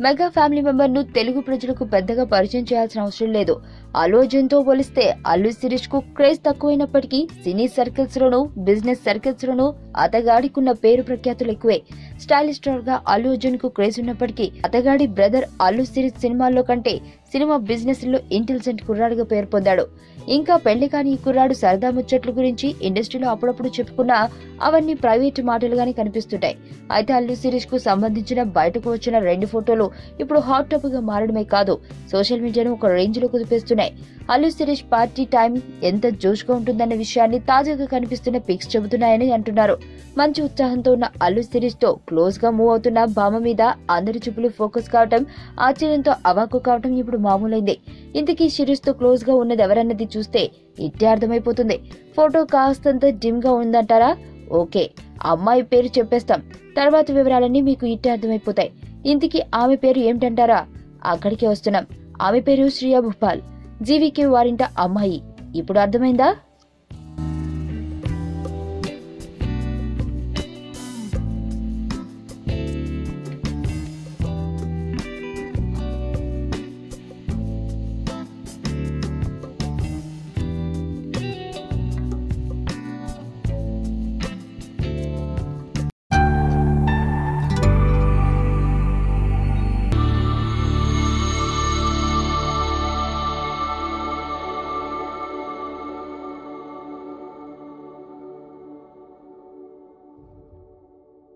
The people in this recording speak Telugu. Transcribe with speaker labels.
Speaker 1: మెగా ఫ్యామిలీ మెంబర్ ను తెలుగు ప్రజలకు పెద్దగా పరిచయం చేయాల్సిన అవసరం లేదు. అల్లు అర్జున్ తో పోలిస్తే అల్లు శిరీష్ కు క్రేజ్ తక్కువైనప్పటికీ సినీ సర్కిల్స్ లోనూ బిజినెస్ సర్కిల్స్ లోనూ అతగాడికున్న పేరు ప్రఖ్యాతులు ఎక్కువే. స్టైలిష్ స్టార్ గా అల్లు అర్జున్ కు క్రేజ్ ఉన్నప్పటికీ అతగాడి బ్రదర్ అల్లు శిరీష్ సినిమాల్లో కంటే సినిమా బిజినెస్ లో ఇంటెలిజెంట్ కుర్రాడుగా పేరు పొందాడు. ఇంకా పెళ్లి కాని ఈ కుర్రాడు సరదా ముచ్చట్ల గురించి ఇండస్ట్రీలో అప్పుడప్పుడు చెప్పుకున్నా అవన్నీ ప్రైవేట్ మాటలుగానే కనిపిస్తుంటాయి. అయితే అల్లు శిరీష్ కు సంబంధించిన బయటకు వచ్చిన 2 ఫోటోలు ఇప్పుడు హాట్ టాపిక్ గా మారడమే కాదు, సోషల్ మీడియాను ఒక రేంజ్ లో కుదిపేస్తున్నాయి. అల్లు శిరీష్ పార్టీ టైం ఎంత జోష్గా ఉంటుందన్న విషయాన్ని తాజాగా కనిపిస్తున్న పిక్స్ చెబుతున్నాయని అంటున్నారు. మంచి ఉత్సాహంతో ఉన్న అల్లు శిరీష్ తో క్లోజ్ గా మూవ్ అవుతున్న భామ మీద అందరి చూపులు ఫోకస్ కావటం, ఆశ్చర్యంతో అవాక్కు కావటం ఇప్పుడు మామూలైంది. ఇంతకీ శిరీష్ తో క్లోజ్ గా ఉన్నది ఎవరన్నది చూస్తే ఇట్టే అర్థమైపోతుంది. ఫోటో కాస్తంత డిమ్ గా ఉందంటారా? ఓకే, అమ్మాయి పేరు చెప్పేస్తాం, తర్వాత వివరాలన్నీ మీకు ఇట్టే అర్థమైపోతాయి. ఇంతకీ ఆమె పేరు ఏమిటంటారా? అక్కడికే వస్తున్నాం. ఆమె పేరు శ్రియా భూపాల్, జీవీకే వారింట అమ్మాయి. ఇప్పుడు అర్థమైందా?